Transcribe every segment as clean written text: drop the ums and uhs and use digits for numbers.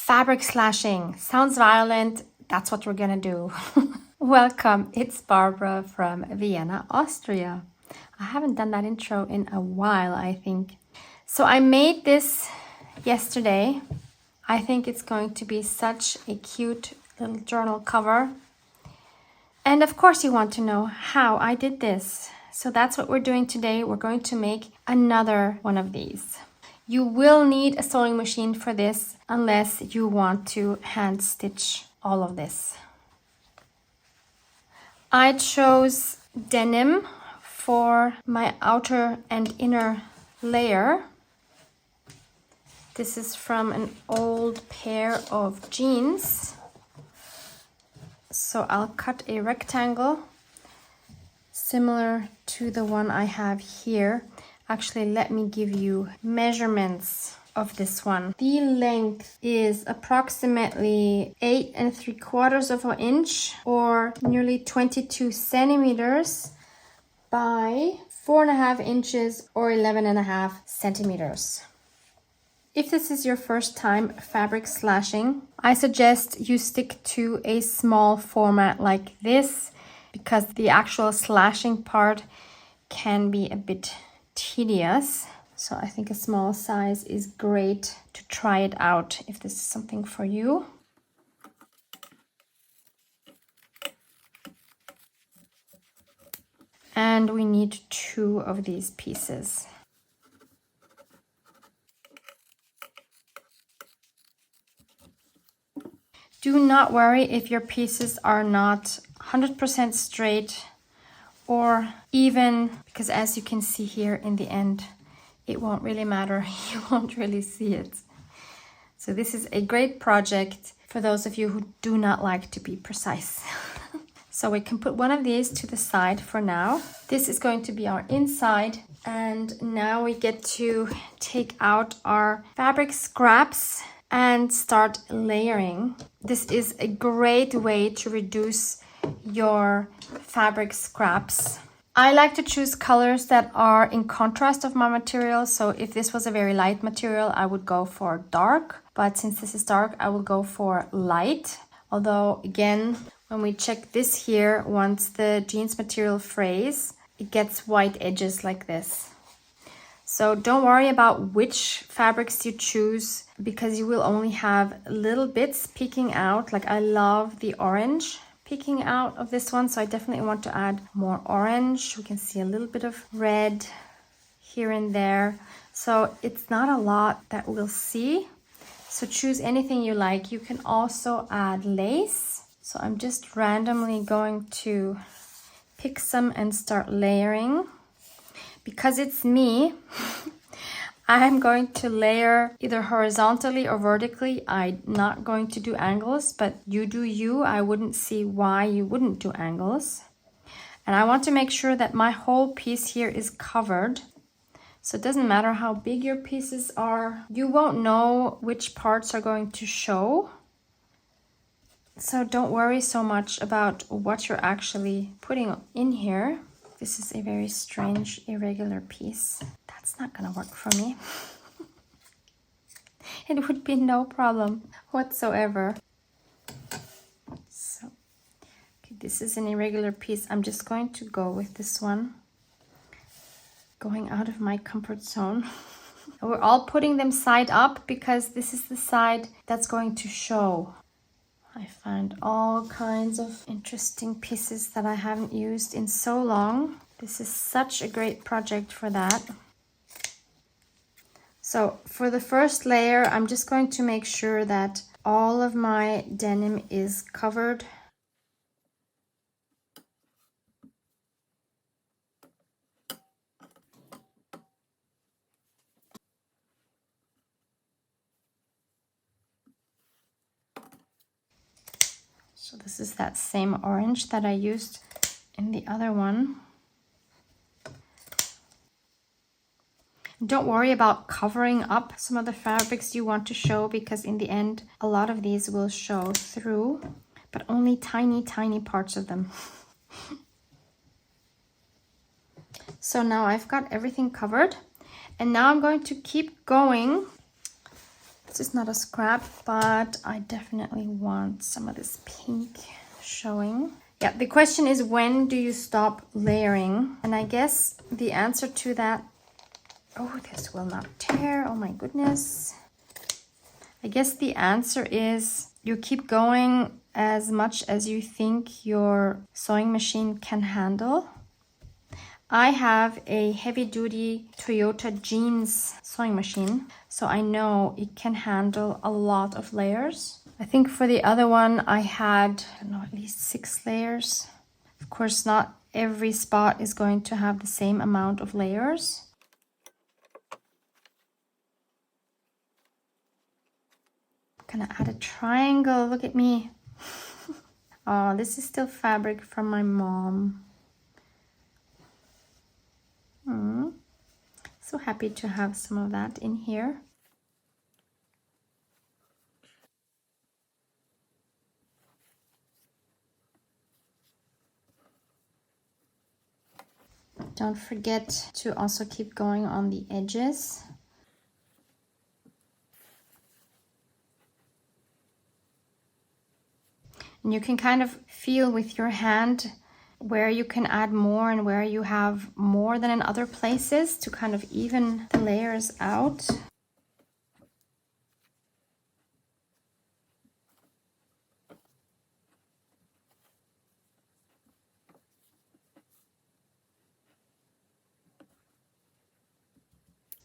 Fabric slashing. Sounds violent. That's what we're gonna do. Welcome, it's Barbara from Vienna, Austria. I haven't done that intro in a while, I think. So I made this yesterday. I think it's going to be such a cute little journal cover. And of course you want to know how I did this. So that's what we're doing today. We're going to make another one of these. You will need a sewing machine for this unless you want to hand stitch all of this. I chose denim for my outer and inner layer. This is from an old pair of jeans. So I'll cut a rectangle similar to the one I have here. Actually, let me give you measurements of this one. The length is approximately 8 3/4 of an inch or nearly 22 centimeters by 4.5 inches or 11.5 centimeters. If this is your first time fabric slashing, I suggest you stick to a small format like this because the actual slashing part can be a bit tedious. So I think a small size is great to try it out if this is something for you. And we need 2 of these pieces. Do not worry if your pieces are not 100% straight or even, because as you can see here in the end, it won't really matter. You won't really see it. So this is a great project for those of you who do not like to be precise. So we can put one of these to the side for now. This is going to be our inside. And now we get to take out our fabric scraps and start layering. This is a great way to reduce your fabric scraps. I like to choose colors that are in contrast of my material. So if this was a very light material, I would go for dark. But since this is dark, I will go for light. Although again, when we check this here, once the jeans material frays, it gets white edges like this. So don't worry about which fabrics you choose because you will only have little bits peeking out. Like I love the orange peeking out of this one, so I definitely want to add more orange. We can see a little bit of red here and there. So it's not a lot that we'll see. So choose anything you like. You can also add lace. So I'm just randomly going to pick some and start layering. Because it's me, I'm going to layer either horizontally or vertically. I'm not going to do angles, but you do you. I wouldn't see why you wouldn't do angles. And I want to make sure that my whole piece here is covered. So it doesn't matter how big your pieces are. You won't know which parts are going to show. So don't worry so much about what you're actually putting in here. This is a very strange, irregular piece. That's not gonna work for me. It would be no problem whatsoever. So, okay, this is an irregular piece. I'm just going to go with this one. Going out of my comfort zone. We're all putting them side up because this is the side that's going to show. I find all kinds of interesting pieces that I haven't used in so long. This is such a great project for that. So for the first layer, I'm just going to make sure that all of my denim is covered. So this is that same orange that I used in the other one. Don't worry about covering up some of the fabrics you want to show because in the end, a lot of these will show through, but only tiny, tiny parts of them. So now I've got everything covered and now I'm going to keep going This is not a scrap, but I definitely want some of this pink showing. Yeah, the question is, when do you stop layering? And I guess the answer to that, oh, this will not tear, oh my goodness. I guess the answer is you keep going as much as you think your sewing machine can handle. I have a heavy-duty Toyota jeans sewing machine, so I know it can handle a lot of layers. I think for the other one, I had, I don't know, at least 6 layers. Of course, not every spot is going to have the same amount of layers. I'm gonna add a triangle, look at me. Oh, this is still fabric from my mom. So happy to have some of that in here. Don't forget to also keep going on the edges. And you can kind of feel with your hand where you can add more and where you have more than in other places to kind of even the layers out.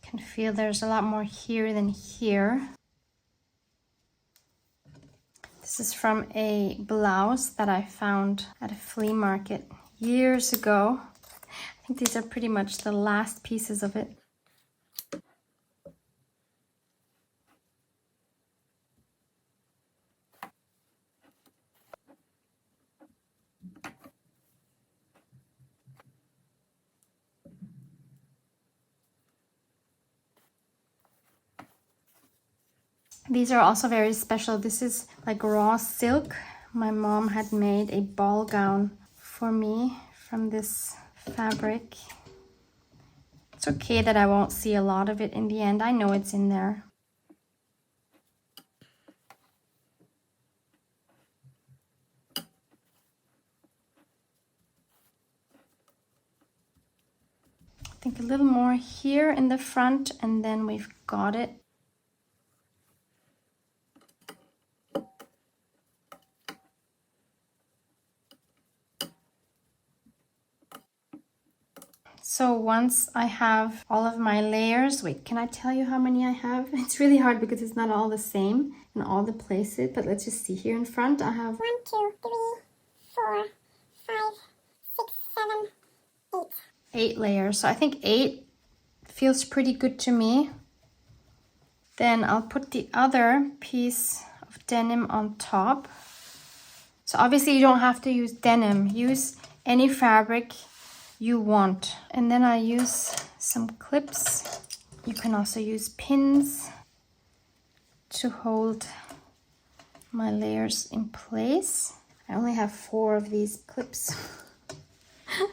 Can feel there's a lot more here than here. This is from a blouse that I found at a flea market years ago. I think these are pretty much the last pieces of it. These are also very special. This is like raw silk. My mom had made a ball gown for me from this fabric. It's okay that I won't see a lot of it in the end. I know it's in there. I think a little more here in the front, and then we've got it. So once I have all of my layers, wait, can I tell you how many I have? It's really hard because it's not all the same in all the places, but let's just see. Here in front I have 1, 2, 3, 4, 5, 6, 7, 8. 8 layers. So I think 8 feels pretty good to me. Then I'll put the other piece of denim on top. So obviously you don't have to use denim. Use any fabric you want. And then I use some clips. You can also use pins to hold my layers in place. I only have 4 of these clips. I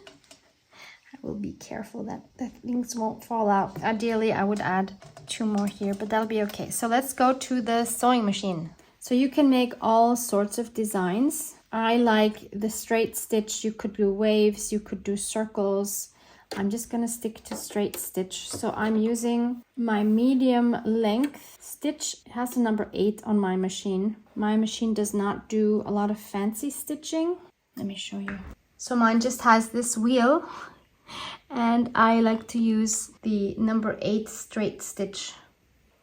will be careful that the things won't fall out. Ideally, I would add 2 more here, but that'll be okay. So let's go to the sewing machine. So you can make all sorts of designs. I like the straight stitch. You could do waves, you could do circles. I'm just gonna stick to straight stitch. So I'm using my medium length stitch. It has the number 8 on my machine. My machine does not do a lot of fancy stitching. Let me show you. So mine just has this wheel, and I like to use the number 8 straight stitch.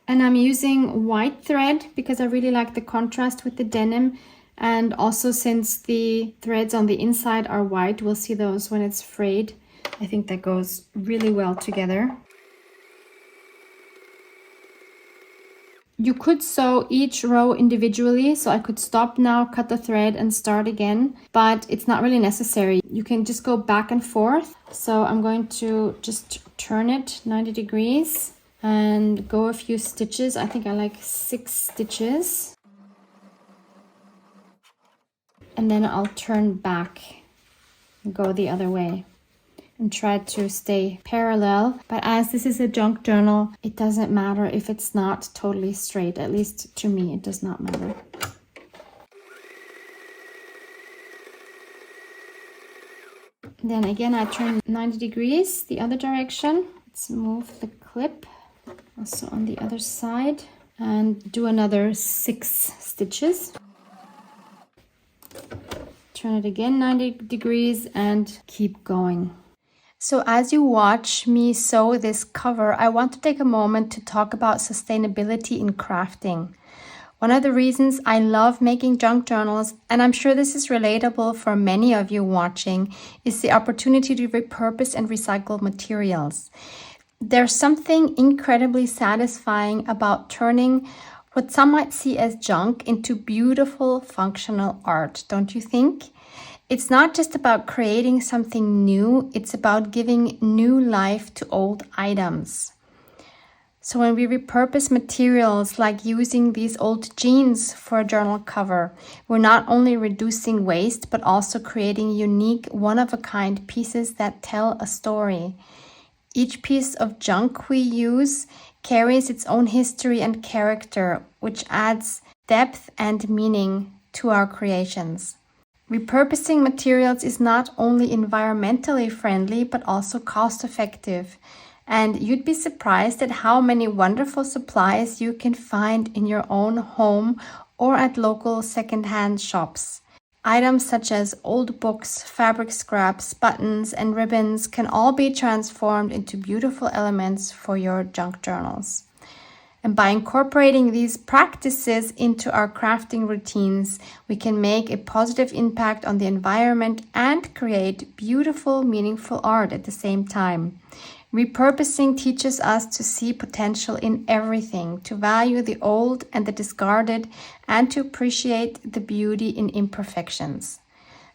And I'm using white thread because I really like the contrast with the denim. And also since the threads on the inside are white, we'll see those when it's frayed. I think that goes really well together. You could sew each row individually, so I could stop now, cut the thread and start again, but it's not really necessary. You can just go back and forth. So I'm going to just turn it 90 degrees and go a few stitches. I think I like 6 stitches. And then I'll turn back and go the other way. and try to stay parallel. But as this is a junk journal, it doesn't matter if it's not totally straight. At least to me, it does not matter. Then again, I turn 90 degrees the other direction. Let's move the clip also on the other side and do another 6 stitches. Turn it again 90 degrees and keep going. So as you watch me sew this cover, I want to take a moment to talk about sustainability in crafting. One of the reasons I love making junk journals, and I'm sure this is relatable for many of you watching, is the opportunity to repurpose and recycle materials. There's something incredibly satisfying about turning what some might see as junk into beautiful, functional art, don't you think? It's not just about creating something new, it's about giving new life to old items. So when we repurpose materials like using these old jeans for a journal cover, we're not only reducing waste, but also creating unique, one-of-a-kind pieces that tell a story. Each piece of junk we use carries its own history and character, which adds depth and meaning to our creations. Repurposing materials is not only environmentally friendly, but also cost-effective. And you'd be surprised at how many wonderful supplies you can find in your own home or at local secondhand shops. Items such as old books, fabric scraps, buttons, and ribbons can all be transformed into beautiful elements for your junk journals. And by incorporating these practices into our crafting routines, we can make a positive impact on the environment and create beautiful, meaningful art at the same time. Repurposing teaches us to see potential in everything, to value the old and the discarded, and to appreciate the beauty in imperfections.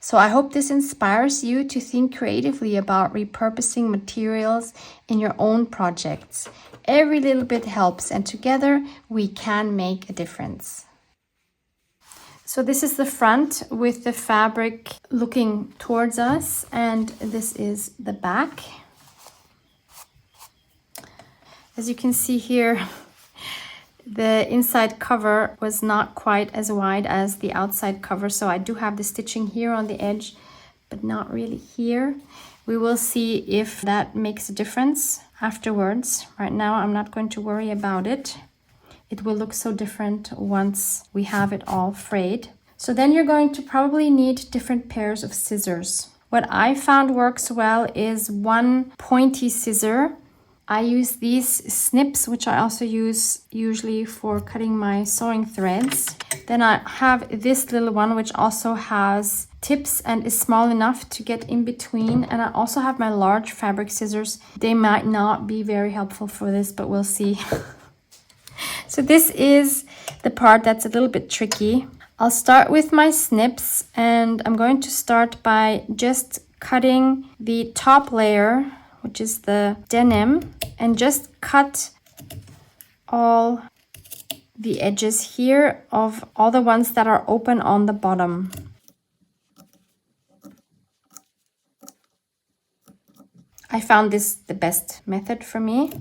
So I hope this inspires you to think creatively about repurposing materials in your own projects. Every little bit helps, and together we can make a difference. So this is the front with the fabric looking towards us, and this is the back. As you can see here, the inside cover was not quite as wide as the outside cover, so I do have the stitching here on the edge, but not really here. We will see if that makes a difference afterwards. Right now, I'm not going to worry about it. It will look so different once we have it all frayed. So then you're going to probably need different pairs of scissors. What I found works well is one pointy scissor. I use these snips, which I also use usually for cutting my sewing threads. Then I have this little one, which also has tips and is small enough to get in between. And I also have my large fabric scissors. They might not be very helpful for this, but we'll see. So this is the part that's a little bit tricky. I'll start with my snips, and I'm going to start by just cutting the top layer, which is the denim, and just cut all the edges here of all the ones that are open on the bottom. I found this the best method for me.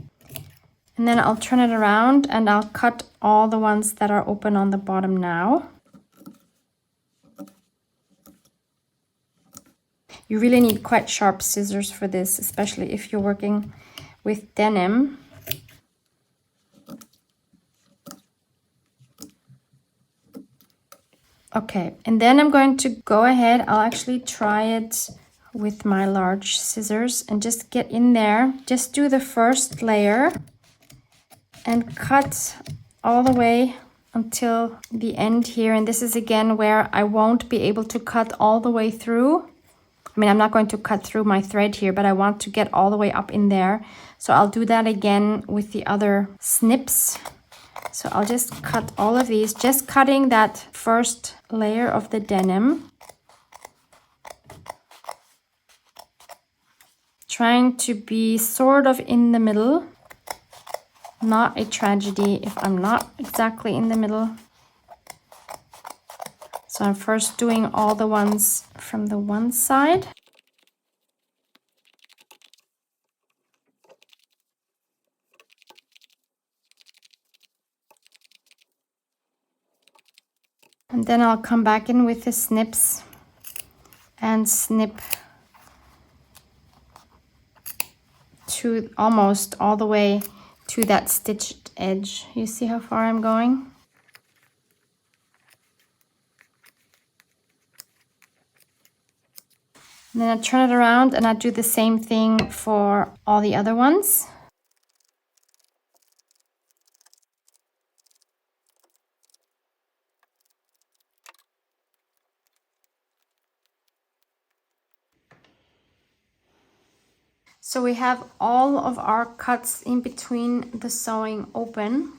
And then I'll turn it around and I'll cut all the ones that are open on the bottom now. You really need quite sharp scissors for this, especially if you're working with denim. Okay, and then I'm going to go ahead. I'll actually try it with my large scissors and just get in there. Just do the first layer and cut all the way until the end here. And this is again where I won't be able to cut all the way through. I mean, I'm not going to cut through my thread here, but I want to get all the way up in there. So I'll do that again with the other snips. So I'll just cut all of these, just cutting that first layer of the denim. Trying to be sort of in the middle. Not a tragedy if I'm not exactly in the middle. So I'm first doing all the ones from the one side. And then I'll come back in with the snips and snip to almost all the way to that stitched edge. You see how far I'm going? And then I turn it around and I do the same thing for all the other ones. So we have all of our cuts in between the sewing open.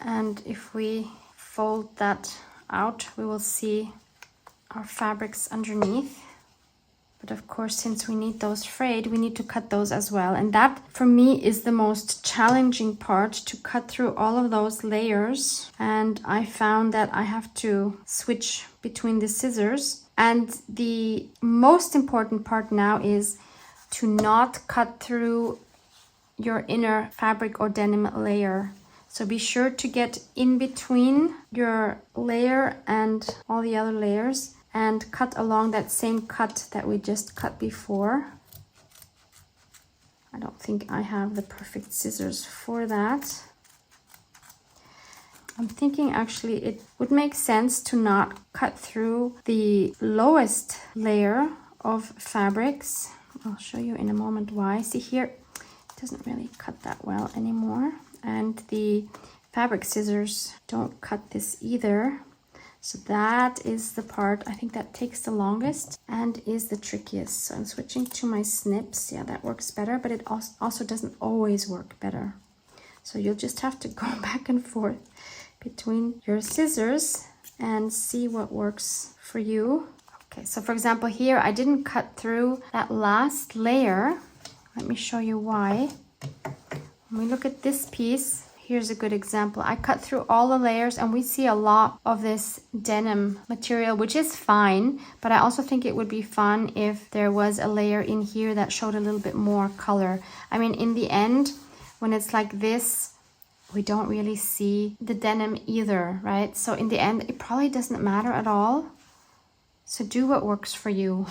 And if we fold that out, we will see our fabrics underneath. But of course, since we need those frayed, we need to cut those as well. And that, for me, is the most challenging part, to cut through all of those layers. And I found that I have to switch between the scissors. And the most important part now is to not cut through your inner fabric or denim layer. So be sure to get in between your layer and all the other layers and cut along that same cut that we just cut before. I don't think I have the perfect scissors for that. I'm thinking actually it would make sense to not cut through the lowest layer of fabrics. I'll show you in a moment why. See here, it doesn't really cut that well anymore. And the fabric scissors don't cut this either. So that is the part I think that takes the longest and is the trickiest. So I'm switching to my snips. Yeah, that works better, but it also doesn't always work better. So you'll just have to go back and forth between your scissors and see what works for you. Okay, so for example here, I didn't cut through that last layer. Let me show you why. When we look at this piece, here's a good example. I cut through all the layers and we see a lot of this denim material, which is fine, but I also think it would be fun if there was a layer in here that showed a little bit more color. I mean, in the end, when it's like this, we don't really see the denim either, right? So in the end, it probably doesn't matter at all. So do what works for you.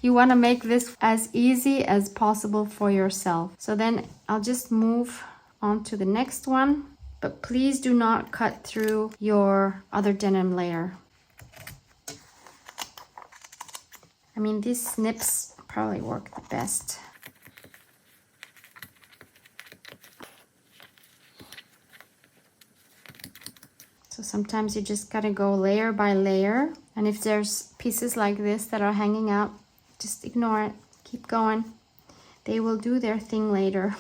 You want to make this as easy as possible for yourself. So then I'll just move on to the next one. But please do not cut through your other denim layer. I mean, these snips probably work the best. So sometimes you just gotta go layer by layer. And if there's pieces like this that are hanging out, just ignore it. Keep going. They will do their thing later.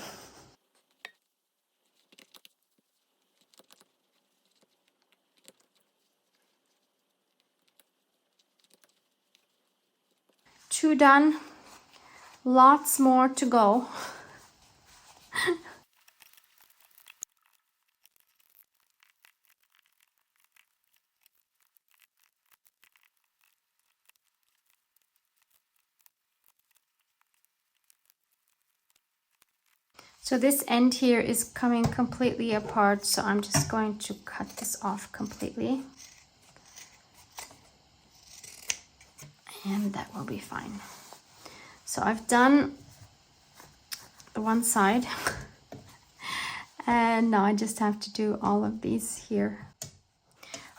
Two done. Lots more to go. So this end here is coming completely apart, so I'm just going to cut this off completely. And that will be fine. So I've done the one side. And now I just have to do all of these here.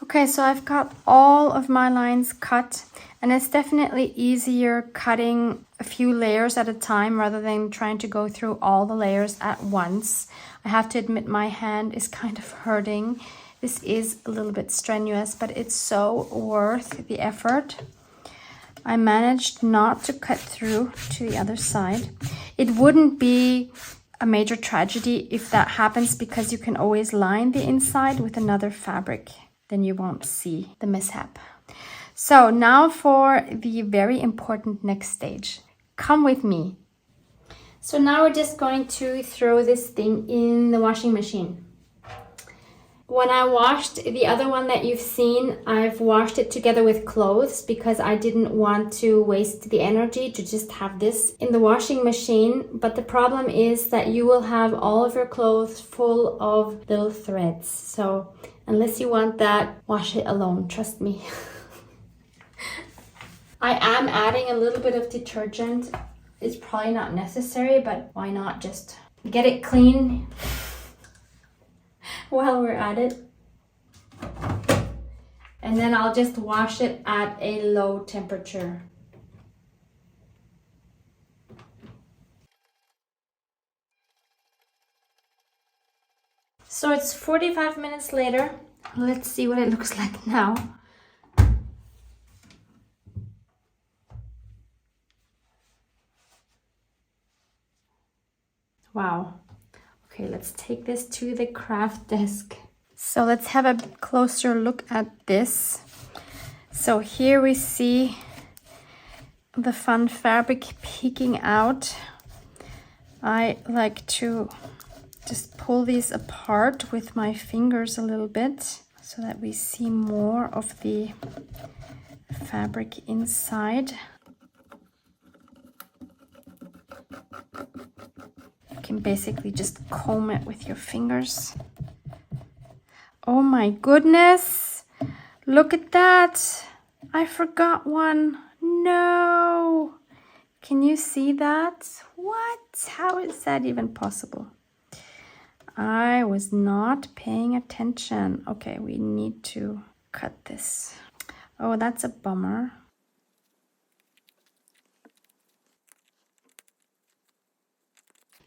Okay, so I've got all of my lines cut, and it's definitely easier cutting a few layers at a time rather than trying to go through all the layers at once. I have to admit my hand is kind of hurting. This is a little bit strenuous, but it's so worth the effort. I managed not to cut through to the other side. It wouldn't be a major tragedy if that happens, because you can always line the inside with another fabric. Then you won't see the mishap. So now for the very important next stage. Come with me. So now we're just going to throw this thing in the washing machine. When I washed the other one that you've seen, I've washed it together with clothes because I didn't want to waste the energy to just have this in the washing machine. But the problem is that you will have all of your clothes full of little threads. So unless you want that, wash it alone, trust me. I am adding a little bit of detergent. It's probably not necessary, but why not just get it clean while we're at it. And then I'll just wash it at a low temperature. So it's 45 minutes later. Let's see what it looks like now. Wow. Okay, let's take this to the craft desk. So let's have a closer look at this. So here we see the fun fabric peeking out. I like to just pull these apart with my fingers a little bit so that we see more of the fabric inside. You can basically just comb it with your fingers. Oh my goodness, look at that. I forgot one. No. Can you see that? What? How is that even possible? I was not paying attention. Okay, we need to cut this. Oh, that's a bummer.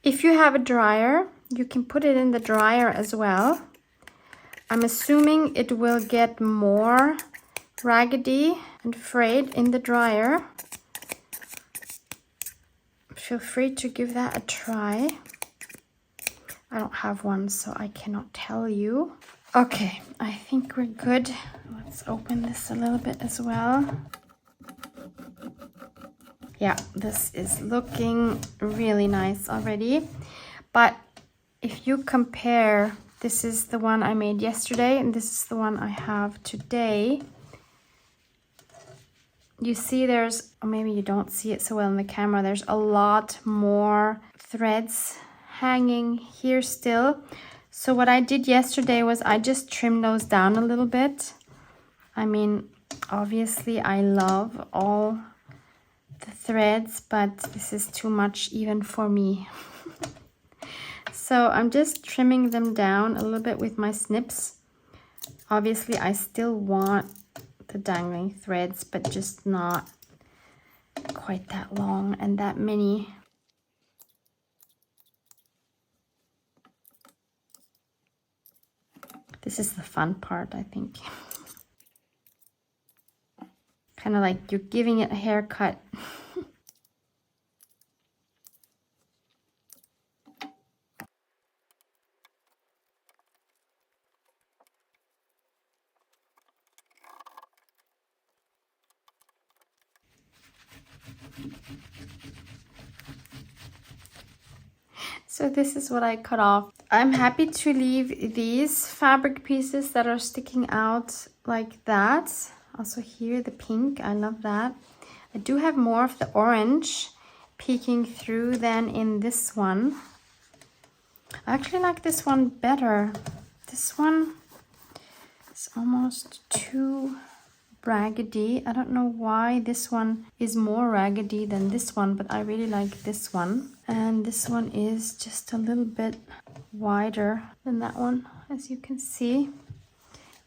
If you have a dryer, you can put it in the dryer as well. I'm assuming it will get more raggedy and frayed in the dryer. Feel free to give that a try. I don't have one, so I cannot tell you. Okay, I think we're good. Let's open this a little bit as well. Yeah, this is looking really nice already. But if you compare, this is the one I made yesterday and this is the one I have today. You see there's, or maybe you don't see it so well in the camera, there's a lot more threads hanging here still. So what I did yesterday was I just trimmed those down a little bit. I mean, obviously I love all the threads, but this is too much even for me. So I'm just trimming them down a little bit with my snips. Obviously I still want the dangling threads, but just not quite that long and that many. This is the fun part, I think. Kind of like you're giving it a haircut. So this is what I cut off. I'm happy to leave these fabric pieces that are sticking out like that. Also here, the pink, I love that. I do have more of the orange peeking through than in this one. I actually like this one better. This one is almost too raggedy. I don't know why this one is more raggedy than this one, but I really like this one. And this one is just a little bit wider than that one, as you can see.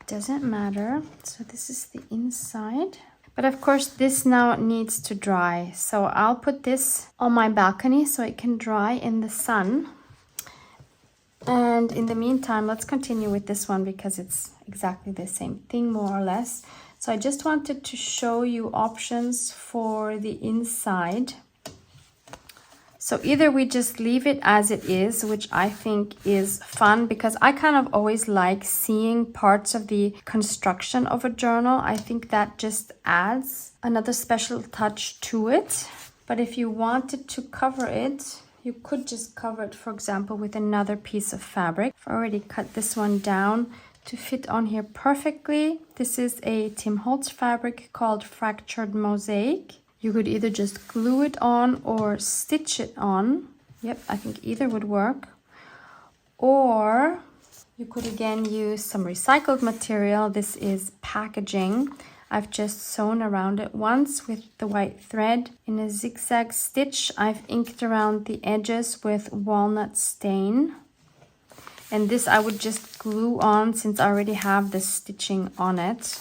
Doesn't matter. So this is the inside. But of course this now needs to dry. So I'll put this on my balcony so it can dry in the sun. And in the meantime, let's continue with this one because it's exactly the same thing more or less. So I just wanted to show you options for the inside. So either we just leave it as it is, which I think is fun because I kind of always like seeing parts of the construction of a journal. I think that just adds another special touch to it. But if you wanted to cover it, you could just cover it, for example, with another piece of fabric. I've already cut this one down to fit on here perfectly. This is a Tim Holtz fabric called Fractured Mosaic. You could either just glue it on or stitch it on. Yep, I think either would work. Or you could again use some recycled material. This is packaging. I've just sewn around it once with the white thread. In a zigzag stitch, I've inked around the edges with walnut stain. And this I would just glue on since I already have the stitching on it.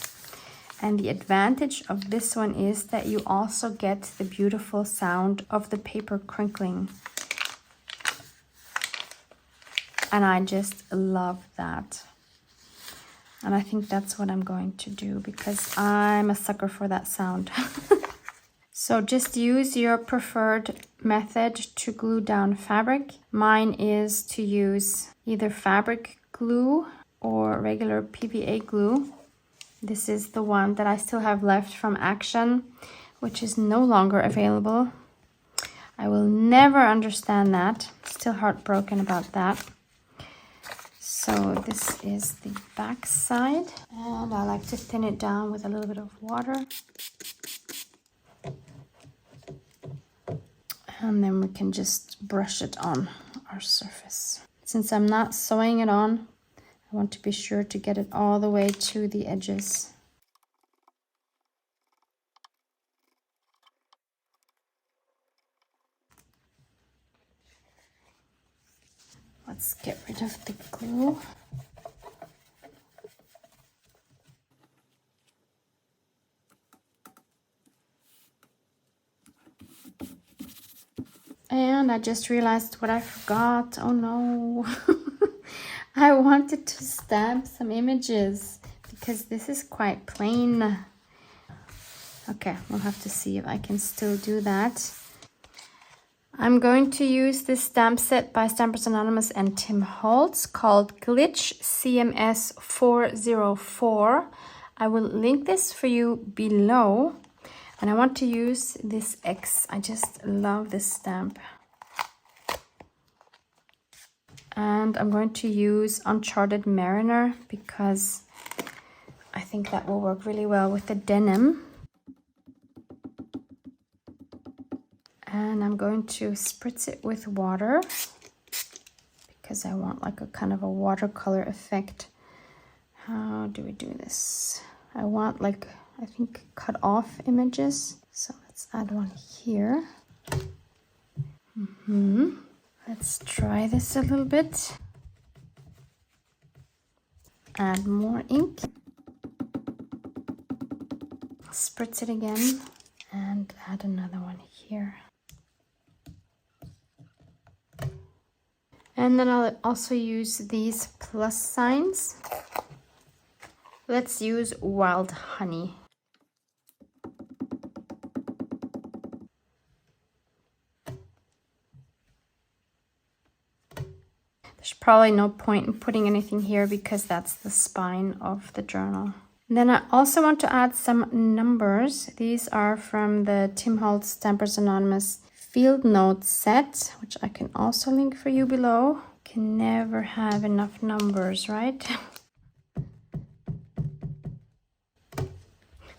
And the advantage of this one is that you also get the beautiful sound of the paper crinkling. And I just love that. And I think that's what I'm going to do because I'm a sucker for that sound. So just use your preferred method to glue down fabric. Mine is to use either fabric glue or regular PVA glue. This is the one that I still have left from Action, which is no longer available. I will never understand that. Still heartbroken about that. So this is the back side, and I like to thin it down with a little bit of water. And then we can just brush it on our surface. Since I'm not sewing it on, I want to be sure to get it all the way to the edges. Let's get rid of the glue. And I just realized what I forgot. Oh no. I wanted to stamp some images because this is quite plain. Okay, we'll have to see if I can still do that. I'm going to use this stamp set by Stampers Anonymous and Tim Holtz called Glitch CMS 404. I will link this for you below. And I want to use this X. I just love this stamp. And I'm going to use Uncharted Mariner because I think that will work really well with the denim. And I'm going to spritz it with water because I want like a kind of a watercolor effect. How do we do this? I want like, I think, cut off images. So let's add one here. Let's try this a little bit. Add more ink. Spritz it again and add another one here. And then I'll also use these plus signs. Let's use Wild Honey. There's probably no point in putting anything here because that's the spine of the journal. And then I also want to add some numbers. These are from the Tim Holtz Stampers Anonymous Field Note set, which I can also link for you below. Can never have enough numbers, right?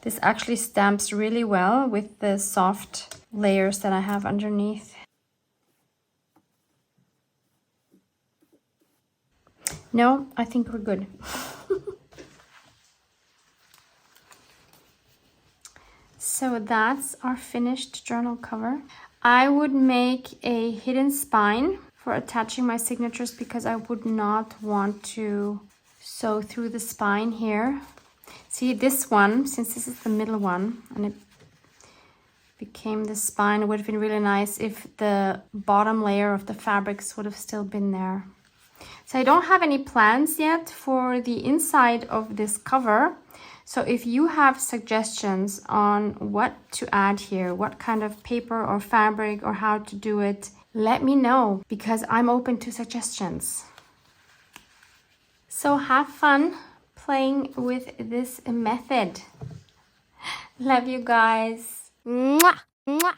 This actually stamps really well with the soft layers that I have underneath. No, I think we're good. So that's our finished journal cover. I would make a hidden spine for attaching my signatures because I would not want to sew through the spine here. See, this one, since this is the middle one and it became the spine, it would have been really nice if the bottom layer of the fabrics would have still been there. So I don't have any plans yet for the inside of this cover. So if you have suggestions on what to add here, what kind of paper or fabric or how to do it, let me know because I'm open to suggestions. So have fun playing with this method. Love you guys. Mwah, mwah.